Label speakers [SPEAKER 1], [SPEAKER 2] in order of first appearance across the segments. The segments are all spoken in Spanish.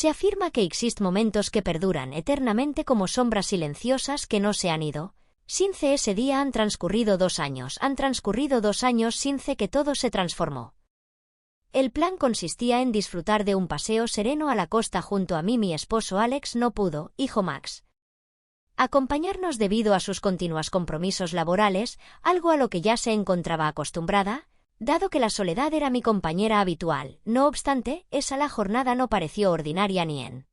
[SPEAKER 1] Se afirma que existen momentos que perduran eternamente como sombras silenciosas que no se han ido. Since ese día han transcurrido 2 años, since que todo se transformó. El plan consistía en disfrutar de un paseo sereno a la costa junto a mí. Mi esposo Alex no pudo, hijo Max, acompañarnos debido a sus continuos compromisos laborales, algo a lo que ya se encontraba acostumbrada, dado que la soledad era mi compañera habitual. No obstante, la jornada no pareció ordinaria ni en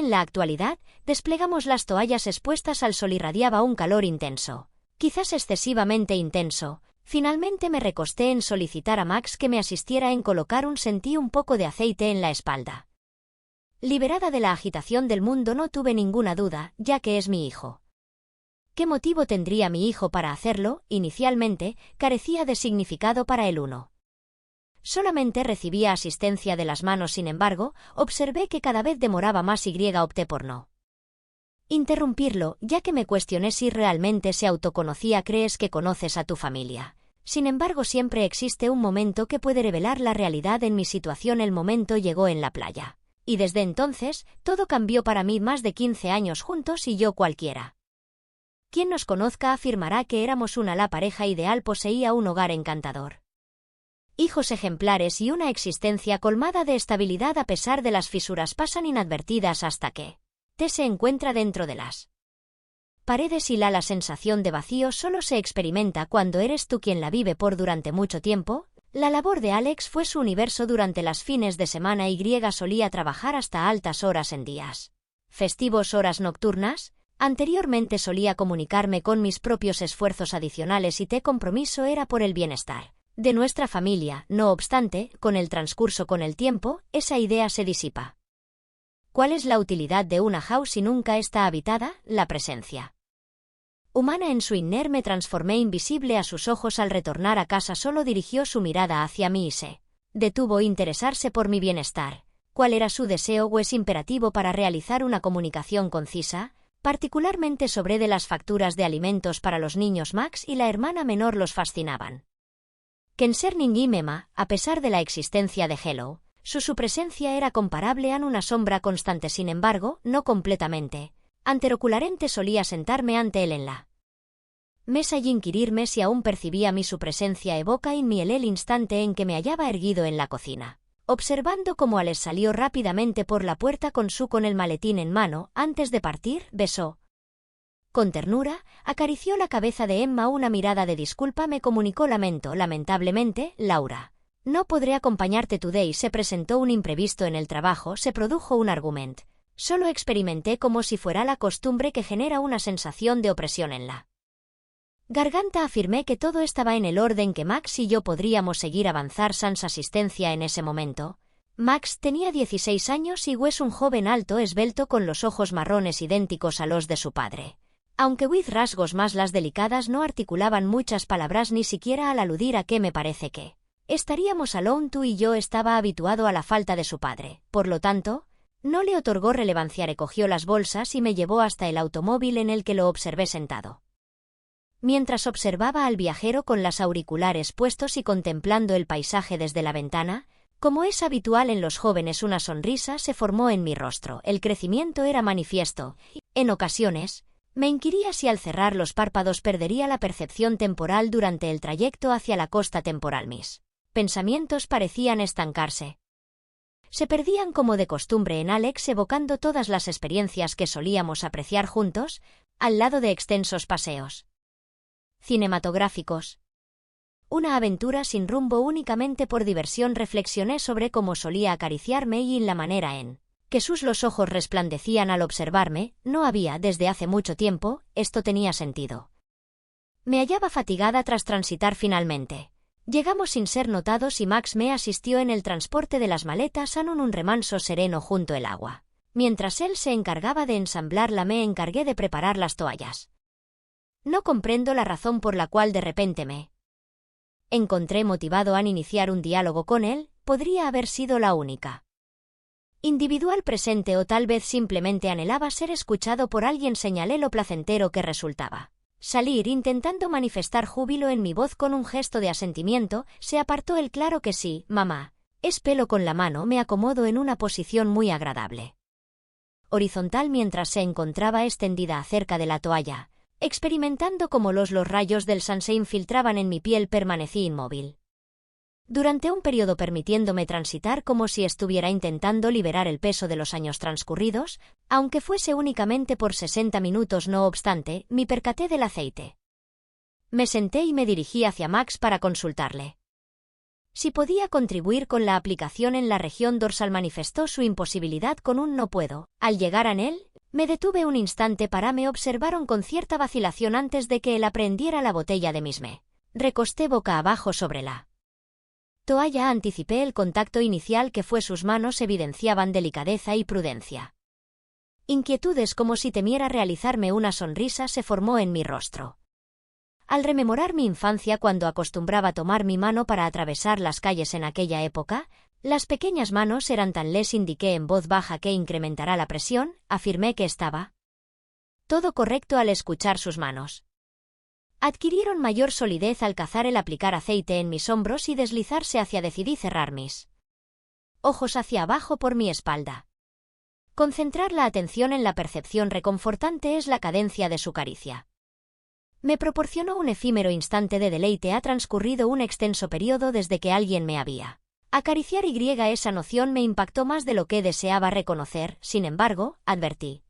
[SPEAKER 1] la actualidad, desplegamos las toallas expuestas al sol y radiaba un calor intenso, quizás excesivamente intenso. Finalmente me recosté en solicitar a Max que me asistiera en colocar sentí un poco de aceite en la espalda. Liberada de la agitación del mundo, no tuve ninguna duda, ya que es mi hijo. ¿Qué motivo tendría mi hijo para hacerlo? Inicialmente, carecía de significado para el uno. Solamente recibía asistencia de las manos. Sin embargo, observé que cada vez demoraba más y opté por no interrumpirlo, ya que me cuestioné si realmente se autoconocía. Crees que conoces a tu familia. Sin embargo, siempre existe un momento que puede revelar la realidad. En mi situación el momento llegó en la playa. Y desde entonces, todo cambió para mí. Más de 15 años juntos y yo cualquiera quien nos conozca afirmará que éramos la pareja ideal. Poseía un hogar encantador, hijos ejemplares y una existencia colmada de estabilidad. A pesar de las fisuras pasan inadvertidas hasta que te se encuentra dentro de las paredes y la sensación de vacío solo se experimenta cuando eres tú quien la vive por durante mucho tiempo. La labor de Alex fue su universo durante las fines de semana. Solía trabajar hasta altas horas en días festivos, horas nocturnas. Anteriormente solía comunicarme con mis propios esfuerzos adicionales y compromiso era por el bienestar de nuestra familia. No obstante, con el transcurso con el tiempo, esa idea se disipa. ¿Cuál es la utilidad de una house si nunca está habitada? La presencia humana en su inner. Me transformé invisible a sus ojos. Al retornar a casa solo dirigió su mirada hacia mí y se detuvo a interesarse por mi bienestar. ¿Cuál era su deseo o es imperativo para realizar una comunicación concisa? Particularmente sobre de las facturas de alimentos para los niños. Max y la hermana menor los fascinaban. Concerning y Mema, a pesar de la existencia de Hello, su presencia era comparable a una sombra constante. Sin embargo, no completamente anterocularmente. Solía sentarme ante él en la mesa y inquirirme si aún percibía su presencia. Evoca en mí el instante en que me hallaba erguido en la cocina, observando cómo Alex salió rápidamente por la puerta con el maletín en mano. Antes de partir, besó con ternura, acarició la cabeza de Emma. Una mirada de disculpa me comunicó: lamentablemente, Laura, no podré acompañarte today. Se presentó un imprevisto en el trabajo. Se produjo un argumento. Solo experimenté como si fuera la costumbre que genera una sensación de opresión en la garganta. Afirmé que todo estaba en el orden, que Max y yo podríamos seguir avanzar sans asistencia. En ese momento, Max tenía 16 años y es un joven alto, esbelto, con los ojos marrones idénticos a los de su padre. Aunque with rasgos más las delicadas, no articulaban muchas palabras, ni siquiera al aludir a que me parece que estaríamos alone tú y yo. Estaba habituado a la falta de su padre, por lo tanto, no le otorgó relevancia. Recogió las bolsas y me llevó hasta el automóvil en el que lo observé sentado. Mientras observaba al viajero con los auriculares puestos y contemplando el paisaje desde la ventana, como es habitual en los jóvenes, una sonrisa se formó en mi rostro. El crecimiento era manifiesto, y, en ocasiones, me inquiría si al cerrar los párpados perdería la percepción temporal durante el trayecto hacia la costa temporal. Mis pensamientos parecían estancarse. Se perdían como de costumbre en Alex, evocando todas las experiencias que solíamos apreciar juntos, al lado de extensos paseos cinematográficos. Una aventura sin rumbo únicamente por diversión. Reflexioné sobre cómo solía acariciarme y en la manera en que los ojos resplandecían al observarme. No había desde hace mucho tiempo, esto tenía sentido. Me hallaba fatigada tras transitar. Finalmente llegamos sin ser notados y Max me asistió en el transporte de las maletas en un remanso sereno junto al agua. Mientras él se encargaba de ensamblarla, me encargué de preparar las toallas. No comprendo la razón por la cual de repente me encontré motivado a iniciar un diálogo con él. Podría haber sido la única individual presente o tal vez simplemente anhelaba ser escuchado por alguien. Señalé lo placentero que resultaba salir, intentando manifestar júbilo en mi voz. Con un gesto de asentimiento, se apartó él. Claro que sí, mamá. Es pelo con la mano, me acomodo en una posición muy agradable horizontal mientras se encontraba extendida acerca de la toalla. Experimentando cómo los rayos del sun se infiltraban en mi piel, permanecí inmóvil durante un periodo, permitiéndome transitar como si estuviera intentando liberar el peso de los años transcurridos, aunque fuese únicamente por 60 minutos. No obstante, me percaté del aceite. Me senté y me dirigí hacia Max para consultarle si podía contribuir con la aplicación en la región dorsal. Manifestó su imposibilidad con un no puedo. Al llegar a él, me detuve un instante para me observaron con cierta vacilación antes de que él prendiera la botella de misme. Recosté boca abajo sobre la toalla. Anticipé el contacto inicial que fue. Sus manos evidenciaban delicadeza y prudencia. Inquietudes, como si temiera realizarme una sonrisa, se formó en mi rostro. Al rememorar mi infancia, cuando acostumbraba tomar mi mano para atravesar las calles en aquella época, las pequeñas manos eran tan les. Indiqué en voz baja que incrementará la presión. Afirmé que estaba todo correcto al escuchar sus manos. Adquirieron mayor solidez al cazar el aplicar aceite en mis hombros y deslizarse hacia. Decidí cerrar mis ojos hacia abajo por mi espalda. Concentrar la atención en la percepción reconfortante es la cadencia de su caricia. Me proporcionó un efímero instante de deleite. Ha transcurrido un extenso periodo desde que alguien me había acariciar y esa noción me impactó más de lo que deseaba reconocer. Sin embargo, advertí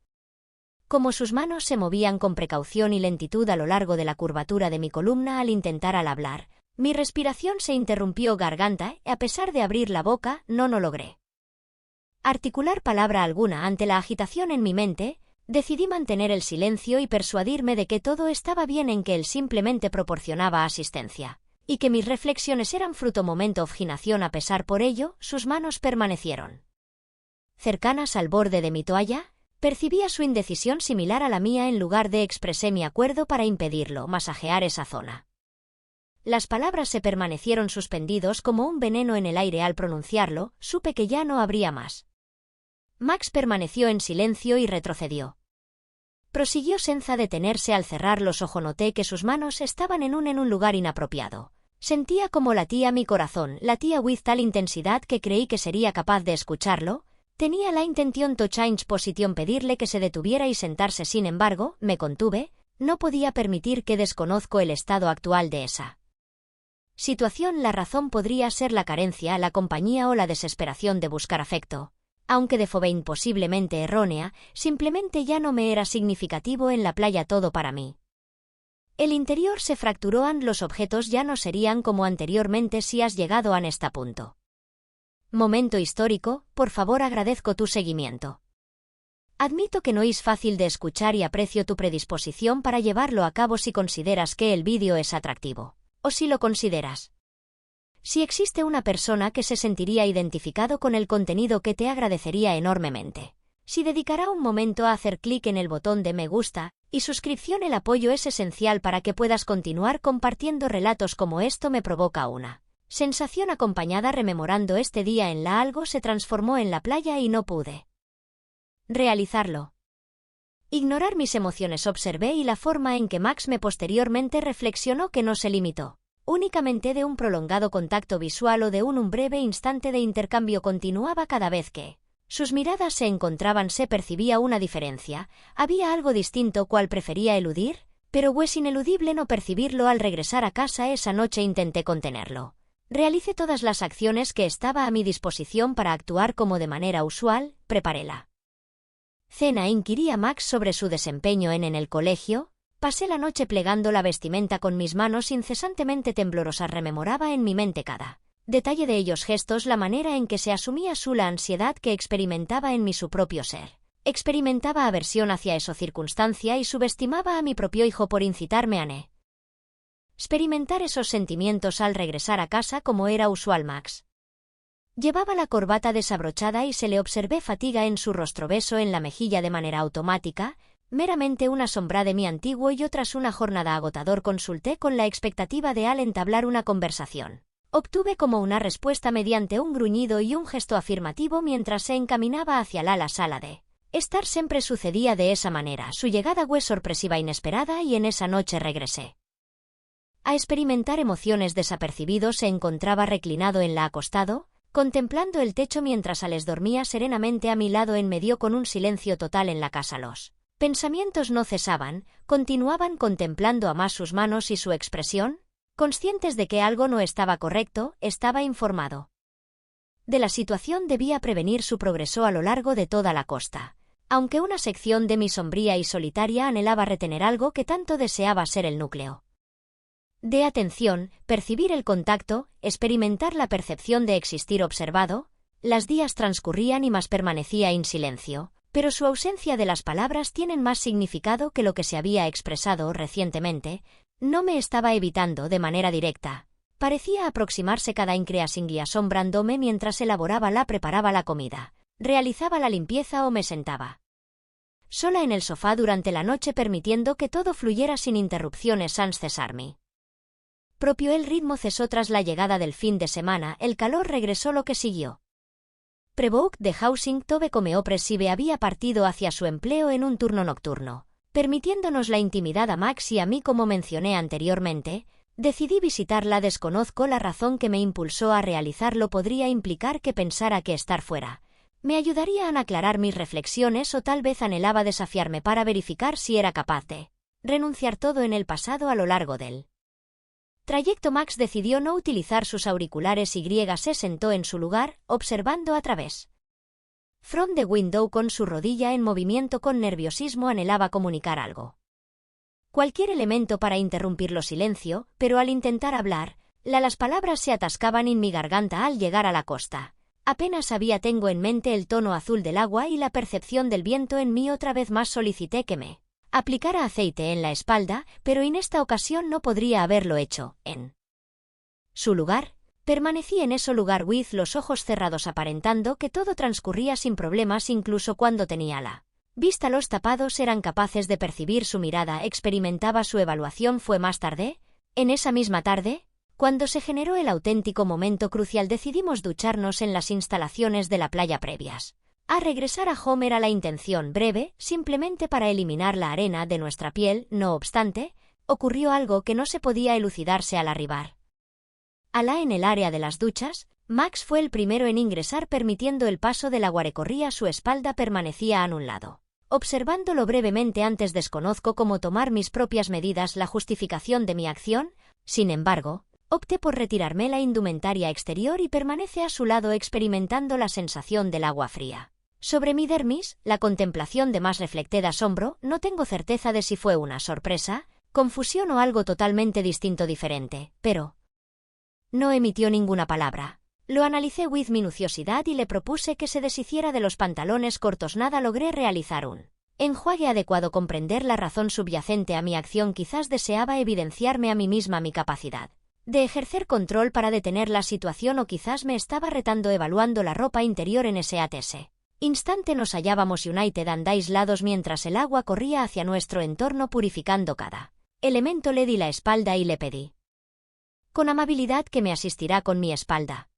[SPEAKER 1] cómo sus manos se movían con precaución y lentitud a lo largo de la curvatura de mi columna al intentar hablar. Mi respiración se interrumpió. Garganta, a pesar de abrir la boca, no logré articular palabra alguna. Ante la agitación en mi mente, decidí mantener el silencio y persuadirme de que todo estaba bien, en que él simplemente proporcionaba asistencia y que mis reflexiones eran fruto momento obstinación. A pesar por ello, sus manos permanecieron cercanas al borde de mi toalla. Percibía su indecisión similar a la mía. En lugar de expresé mi acuerdo para impedirlo masajear esa zona. Las palabras se permanecieron suspendidos como un veneno en el aire. Al pronunciarlo, supe que ya no habría más. Max permaneció en silencio y retrocedió. Prosiguió Senza detenerse. Al cerrar los ojos noté que sus manos estaban en un lugar inapropiado. Sentía como latía mi corazón, latía with tal intensidad que creí que sería capaz de escucharlo. Tenía la intención to change position, pedirle que se detuviera y sentarse. Sin embargo, me contuve. No podía permitir que desconozco el estado actual de esa situación. La razón podría ser la carencia, la compañía o la desesperación de buscar afecto. Aunque de forma imposiblemente errónea, simplemente ya no me era significativo. En la playa todo para mí. El interior se fracturó. Los objetos ya no serían como anteriormente. Si has llegado a este punto. Momento histórico, por favor, agradezco tu seguimiento. Admito que no es fácil de escuchar y aprecio tu predisposición para llevarlo a cabo si consideras que el vídeo es atractivo. O si lo consideras. Si existe una persona que se sentiría identificado con el contenido, que te agradecería enormemente si dedicará un momento a hacer clic en el botón de me gusta y suscripción. El apoyo es esencial para que puedas continuar compartiendo relatos como esto. Me provoca una sensación acompañada rememorando este día en la. Algo se transformó en la playa y no pude realizarlo. Ignorar mis emociones. Observé y la forma en que Max me posteriormente reflexionó que no se limitó únicamente de un prolongado contacto visual o de un breve instante de intercambio. Continuaba cada vez que sus miradas se encontraban. Se percibía una diferencia. Había algo distinto cual prefería eludir, pero es ineludible no percibirlo. Al regresar a casa esa noche intenté contenerlo. Realicé todas las acciones que estaba a mi disposición para actuar como de manera usual. Preparé la cena. Inquiría Max sobre su desempeño en el colegio. Pasé la noche plegando la vestimenta con mis manos incesantemente temblorosas. Rememoraba en mi mente cada detalle de ellos gestos, la manera en que se asumía la ansiedad que experimentaba en su propio ser. Experimentaba aversión hacia esa circunstancia y subestimaba a mi propio hijo por incitarme a experimentar esos sentimientos. Al regresar a casa, como era usual, Max llevaba la corbata desabrochada y se le observé fatiga en su rostro. Beso en la mejilla de manera automática. Meramente una sombra de mi antiguo yo. Tras una jornada agotador consulté con la expectativa de al entablar una conversación. Obtuve como una respuesta mediante un gruñido y un gesto afirmativo mientras se encaminaba hacia la sala de estar. Siempre sucedía de esa manera. Su llegada fue sorpresiva, inesperada, y en esa noche regresé a experimentar emociones desapercibido. Se encontraba reclinado en la acostado, contemplando el techo mientras Alex dormía serenamente a mi lado en medio con un silencio total en la casa. Los pensamientos no cesaban, continuaban contemplando a más sus manos y su expresión. Conscientes de que algo no estaba correcto, estaba informado de la situación, debía prevenir su progreso a lo largo de toda la costa. Aunque una sección de mi sombría y solitaria anhelaba retener algo que tanto deseaba ser el núcleo de atención, percibir el contacto, experimentar la percepción de existir observado, los días transcurrían y más permanecía en silencio, pero su ausencia de las palabras tienen más significado que lo que se había expresado recientemente. No me estaba evitando de manera directa. Parecía aproximarse cada increasingly asombrándome mientras preparaba la comida, realizaba la limpieza o me sentaba sola en el sofá durante la noche, permitiendo que todo fluyera sin interrupciones sans cesarme. Propio el ritmo cesó tras la llegada del fin de semana, el calor regresó. Lo que siguió Prebook de Housing Tobe come opresive había partido hacia su empleo en un turno nocturno, permitiéndonos la intimidad a Max y a mí. Como mencioné anteriormente, decidí visitarla. Desconozco la razón que me impulsó a realizarlo. Podría implicar que pensara que estar fuera me ayudaría a aclarar mis reflexiones, o tal vez anhelaba desafiarme para verificar si era capaz de renunciar todo en el pasado. A lo largo del trayecto Max decidió no utilizar sus auriculares y se sentó en su lugar, observando a través from the window con su rodilla en movimiento. Con nerviosismo anhelaba comunicar algo, cualquier elemento para interrumpirlo silencio, pero al intentar hablar, las palabras se atascaban en mi garganta. Al llegar a la costa, apenas tengo en mente el tono azul del agua y la percepción del viento en mí. Otra vez más solicité que me aplicara aceite en la espalda, pero en esta ocasión no podría haberlo hecho. En su lugar, permanecí en ese lugar with los ojos cerrados, aparentando que todo transcurría sin problemas. Incluso cuando tenía la vista, los tapados eran capaces de percibir su mirada. Experimentaba su evaluación. Fue más tarde, en esa misma tarde, cuando se generó el auténtico momento crucial. Decidimos ducharnos en las instalaciones de la playa previas a regresar a home. Era la intención breve, simplemente para eliminar la arena de nuestra piel. No obstante, ocurrió algo que no se podía elucidarse al arribar en el área de las duchas. Max fue el primero en ingresar, permitiendo el paso del agua. Recorría su espalda. Permanecía a un lado, observándolo brevemente antes. Desconozco cómo tomar mis propias medidas. La justificación de mi acción, sin embargo, opté por retirarme la indumentaria exterior y permanece a su lado, experimentando la sensación del agua fría sobre mi dermis. La contemplación de más reflecté de asombro. No tengo certeza de si fue una sorpresa, confusión o algo totalmente distinto, diferente, pero no emitió ninguna palabra. Lo analicé with minuciosidad y le propuse que se deshiciera de los pantalones cortos. Nada. Logré realizar un enjuague adecuado. Comprender la razón subyacente a mi acción. Quizás deseaba evidenciarme a mí misma mi capacidad de ejercer control para detener la situación, o quizás me estaba retando. Evaluando la ropa interior en ese instante nos hallábamos united and aislados mientras el agua corría hacia nuestro entorno, purificando cada elemento. Le di la espalda y le pedí con amabilidad que me asistirá con mi espalda.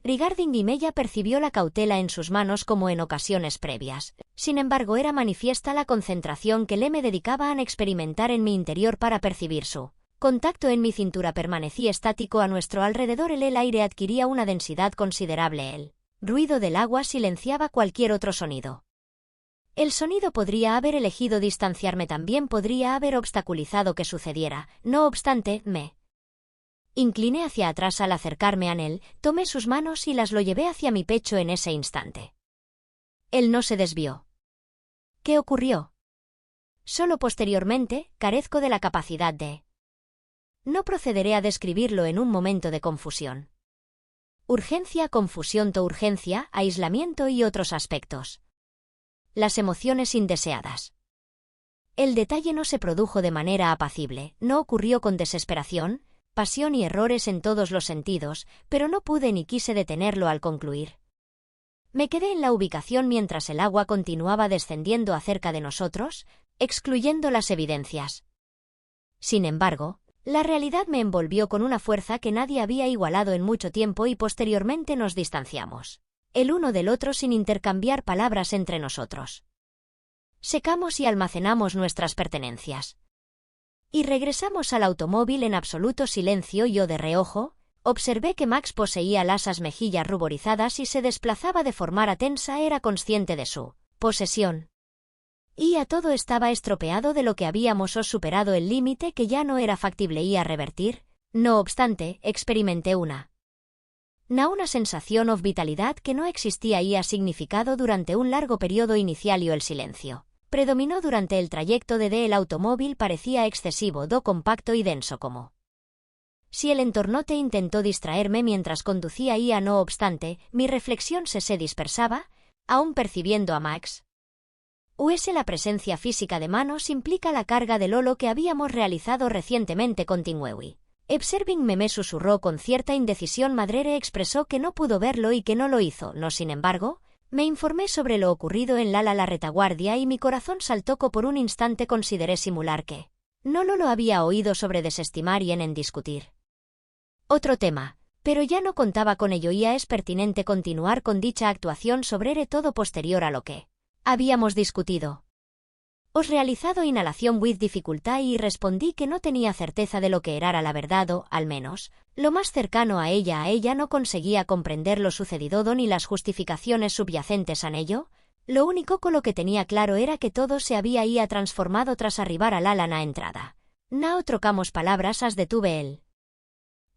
[SPEAKER 1] Regarding him, ella percibió la cautela en sus manos como en ocasiones previas. Sin embargo, era manifiesta la concentración que le me dedicaba a experimentar en mi interior para percibir su contacto en mi cintura. Permanecí estático a nuestro alrededor. El aire adquiría una densidad considerable. El ruido del agua silenciaba cualquier otro sonido. El sonido podría haber elegido distanciarme, también podría haber obstaculizado que sucediera. No obstante, me incliné hacia atrás al acercarme a él, tomé sus manos y lo llevé hacia mi pecho en ese instante. Él no se desvió. ¿Qué ocurrió? Solo posteriormente, carezco de la capacidad de. No procederé a describirlo en un momento de confusión. Urgencia, confusión, urgencia, aislamiento y otros aspectos. Las emociones indeseadas. El detalle no se produjo de manera apacible, no ocurrió con desesperación, pasión y errores en todos los sentidos, pero no pude ni quise detenerlo al concluir. Me quedé en la ubicación mientras el agua continuaba descendiendo acerca de nosotros, excluyendo las evidencias. Sin embargo, la realidad me envolvió con una fuerza que nadie había igualado en mucho tiempo y posteriormente nos distanciamos el uno del otro sin intercambiar palabras entre nosotros. Secamos y almacenamos nuestras pertenencias. Y regresamos al automóvil en absoluto silencio. Yo de reojo, Observé que Max poseía las mejillas ruborizadas y se desplazaba de forma tensa. Era consciente de su posesión. Y a todo estaba estropeado de lo que habíamos superado el límite que ya no era factible y a revertir. No obstante, experimenté una sensación de vitalidad que no existía y ha significado durante un largo periodo inicial y el silencio predominó durante el trayecto el automóvil parecía excesivo, compacto y denso como si el entorno intentó distraerme mientras conducía y no obstante, mi reflexión se dispersaba, aún percibiendo a Max. La presencia física de manos implica la carga del holo que habíamos realizado recientemente continué. Observing me susurró con cierta indecisión. Madrere expresó que no pudo verlo y que no lo hizo. No, sin embargo, me informé sobre lo ocurrido en la retaguardia y mi corazón saltó por un instante. Consideré simular que no lo había oído sobre desestimar y en discutir otro tema, pero ya no contaba con ello y es pertinente continuar con dicha actuación sobre todo posterior a lo que habíamos discutido. Os realizado inhalación with dificultad y respondí que no tenía certeza de lo que era la verdad o, al menos, lo más cercano a ella no conseguía comprender lo sucedido ni las justificaciones subyacentes a ello. Lo único con lo que tenía claro era que todo se había transformado tras arribar a la entrada. No trocamos palabras. Detuve el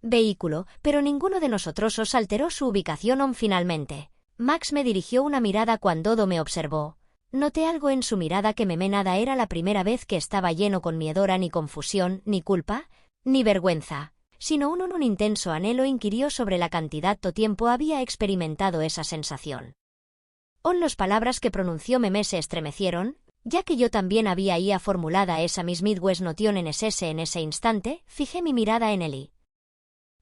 [SPEAKER 1] vehículo, pero ninguno de nosotros os alteró su ubicación finalmente. Max me dirigió una mirada cuando me observó. Noté algo en su mirada que nada era la primera vez que estaba lleno con miedo, ni confusión, ni culpa, ni vergüenza, sino un intenso anhelo. Inquirió sobre la cantidad de tiempo había experimentado esa sensación. Las palabras que pronunció se estremecieron, ya que yo también había formulada esa misma noción en ese instante. Fijé mi mirada en él y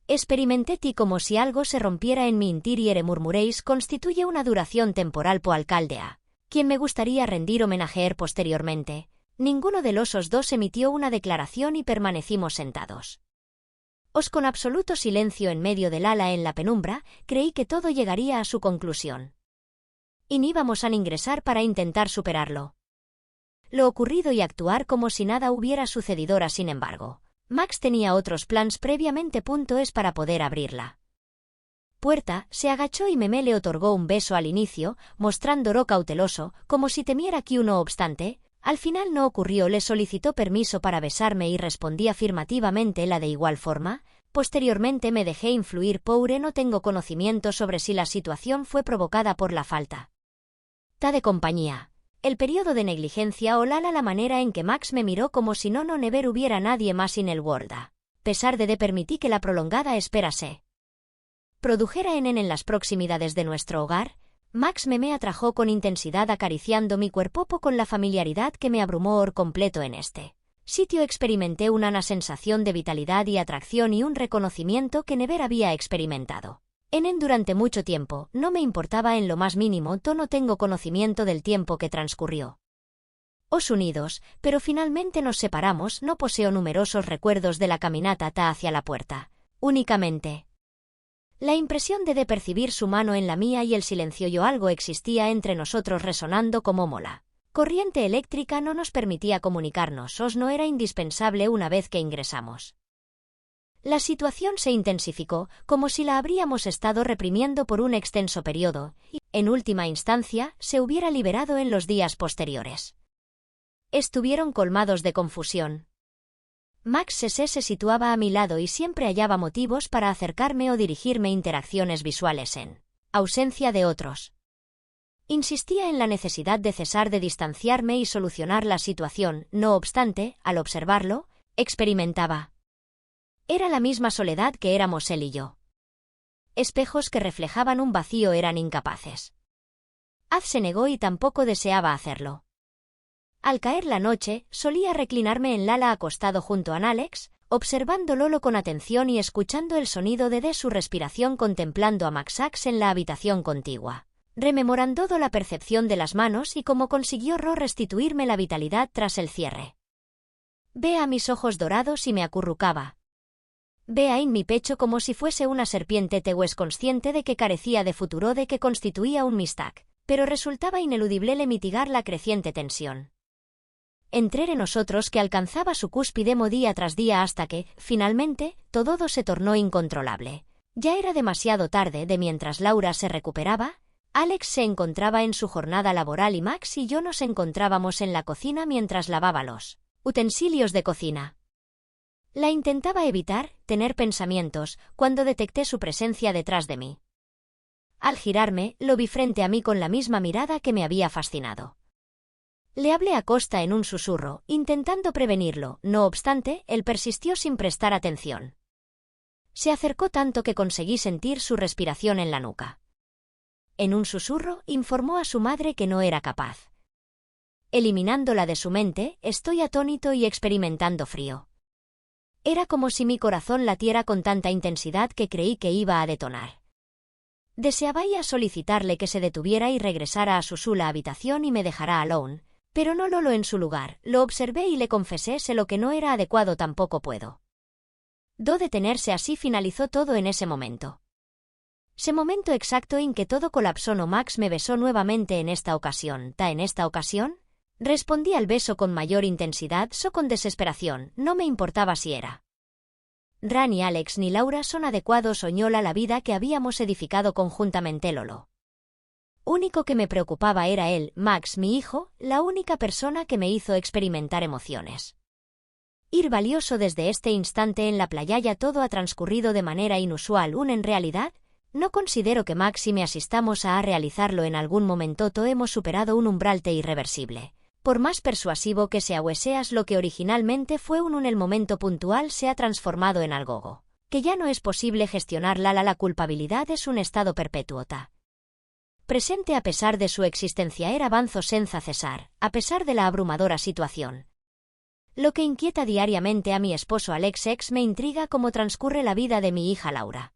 [SPEAKER 1] experimenté como si algo se rompiera en mi interior. Murmuréis constituye una duración temporal po alcaldea, quien me gustaría rendir homenaje posteriormente. Ninguno de los dos emitió una declaración y permanecimos sentados. Con absoluto silencio en medio del en la penumbra, creí que todo llegaría a su conclusión. Y ni íbamos a ingresar para intentar superarlo. Lo ocurrido y actuar como si nada hubiera sucedido. Sin embargo, Max tenía otros planes previamente. Para poder abrirla puerta, se agachó y le otorgó un beso al inicio, mostrándolo cauteloso, como si temiera que no obstante, al final no ocurrió. Le solicitó permiso para besarme y respondí afirmativamente. De igual forma, posteriormente me dejé influir. No tengo conocimiento sobre si la situación fue provocada por la falta de compañía, el periodo de negligencia o la manera en que Max me miró como si no never hubiera nadie más en el world. A pesar de permití que la prolongada espera se produjera en las proximidades de nuestro hogar, Max me atrajo con intensidad acariciando mi cuerpo con la familiaridad que me abrumó por completo. En este sitio experimenté una sensación de vitalidad y atracción y un reconocimiento que never había experimentado durante mucho tiempo. No me importaba en lo más mínimo. No tengo conocimiento del tiempo que transcurrió unidos, pero finalmente nos separamos. No poseo numerosos recuerdos de la caminata hacia la puerta, únicamente la impresión de percibir su mano en la mía y el silencio. Algo existía entre nosotros resonando como mola corriente eléctrica. No nos permitía comunicarnos. No era indispensable una vez que ingresamos. La situación se intensificó, como si la habríamos estado reprimiendo por un extenso periodo, y, en última instancia, se hubiera liberado en los días posteriores. Estuvieron colmados de confusión. Max se situaba a mi lado y siempre hallaba motivos para acercarme o dirigirme interacciones visuales en ausencia de otros. Insistía en la necesidad de cesar de distanciarme y solucionar la situación. No obstante, al observarlo, experimentaba era la misma soledad que éramos él y yo. Espejos que reflejaban un vacío eran incapaces. Se negó y tampoco deseaba hacerlo. Al caer la noche, solía reclinarme en Lala acostado junto a Alex, observándolo con atención y escuchando el sonido de su respiración, contemplando a Maxax en la habitación contigua, rememorando la percepción de las manos y cómo consiguió restituirme la vitalidad tras el cierre. Ve a mis ojos dorados y me acurrucaba. Vea en mi pecho como si fuese una serpiente. Tewes consciente de que carecía de futuro, de que constituía un mistake, pero resultaba ineludible mitigar la creciente tensión entre nosotros que alcanzaba su cúspide día tras día hasta que, finalmente, todo se tornó incontrolable. Ya era demasiado tarde. Mientras Laura se recuperaba, Alex se encontraba en su jornada laboral y Max y yo nos encontrábamos en la cocina mientras lavaba los utensilios de cocina. La intentaba evitar, tener pensamientos, cuando detecté su presencia detrás de mí. Al girarme, lo vi frente a mí con la misma mirada que me había fascinado. Le hablé a Costa en un susurro, intentando prevenirlo. No obstante, él persistió sin prestar atención. Se acercó tanto que conseguí sentir su respiración en la nuca. En un susurro, informó a su madre que no era capaz. Eliminándola de su mente, estoy atónito y experimentando frío. Era como si mi corazón latiera con tanta intensidad que creí que iba a detonar. Deseaba ya solicitarle que se detuviera y regresara a su sola habitación y me dejara alone, pero no lo en su lugar. Lo observé y le confesé: sé lo que no era adecuado, tampoco puedo. Detenerse. Así finalizó todo en ese momento. Ese momento exacto en que todo colapsó. No, Max me besó nuevamente en esta ocasión. ¿En esta ocasión? Respondí al beso con mayor intensidad, con desesperación. No me importaba si era ni Alex ni Laura son adecuados o no la vida que habíamos edificado conjuntamente. Lo único que me preocupaba era él, Max, mi hijo, la única persona que me hizo experimentar emociones. Ir valioso desde este instante en la playa. Ya todo ha transcurrido de manera inusual. En realidad, no considero que Max y me asistamos a realizarlo en algún momento. Hemos superado un umbral irreversible. Por más persuasivo que sea o seas, lo que originalmente fue el momento puntual se ha transformado en algo que ya no es posible gestionar. La culpabilidad es un estado perpetuo. Presente a pesar de su existencia. Era avanzo senza cesar, a pesar de la abrumadora situación. Lo que inquieta diariamente a mi esposo Alex me intriga cómo transcurre la vida de mi hija Laura.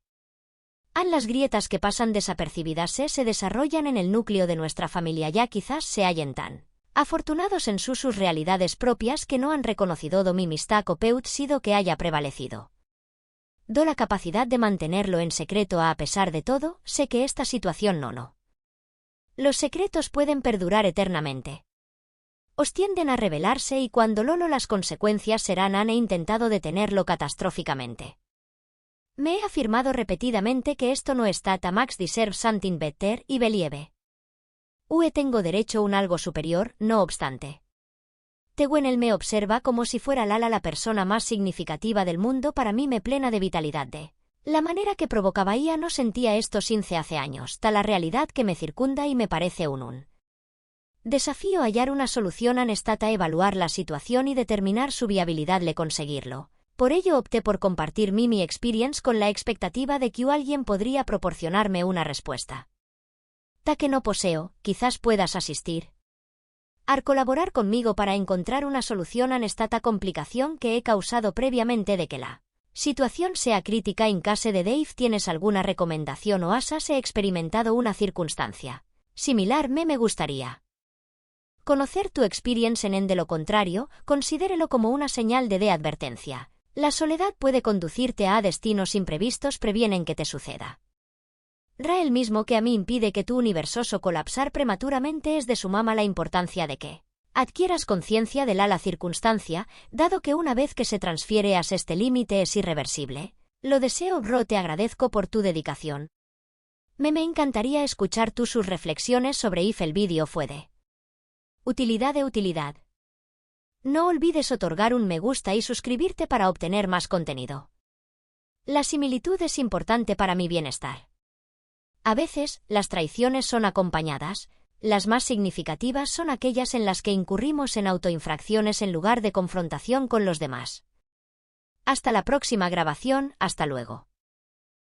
[SPEAKER 1] Las grietas que pasan desapercibidas se desarrollan en el núcleo de nuestra familia. Ya quizás se hallen tan afortunados en sus realidades propias que no han reconocido mi amistad o peut sido que haya prevalecido. La capacidad de mantenerlo en secreto. A pesar de todo, sé que esta situación no. Los secretos pueden perdurar eternamente. Tienden a revelarse y cuando las consecuencias serán. He intentado detenerlo catastróficamente. Me he afirmado repetidamente que esto no está. Max deserves something better y believe. Tengo derecho a algo superior. No obstante, él me observa como si fuera la persona más significativa del mundo. Para mí me plena de vitalidad. De la manera que provocaba ella no sentía esto since hace años. La realidad que me circunda y me parece un desafío hallar una solución. A evaluar la situación y determinar su viabilidad. Le conseguirlo. Por ello opté por compartir mi experience con la expectativa de que alguien podría proporcionarme una respuesta. Que no poseo, quizás puedas asistir. Colaborar conmigo para encontrar una solución a esta complicación que he causado previamente. De que la situación sea crítica. En caso de Dave, ¿tienes alguna recomendación o has experimentado una circunstancia similar? Me gustaría conocer tu experience de lo contrario, considérelo como una señal de advertencia. La soledad puede conducirte a destinos imprevistos. Previenen que te suceda. El mismo que a mí impide que tu universo colapsar prematuramente. Es de suma la importancia de que adquieras conciencia de la circunstancia, dado que una vez que se transfiere a este límite es irreversible. Lo deseo, bro. Te agradezco por tu dedicación. Me encantaría escuchar sus reflexiones sobre if el vídeo fue de utilidad. No olvides otorgar un me gusta y suscribirte para obtener más contenido. La similitud es importante para mi bienestar. A veces, las traiciones son acompañadas. Las más significativas son aquellas en las que incurrimos en autoinfracciones en lugar de confrontación con los demás. Hasta la próxima grabación. Hasta luego.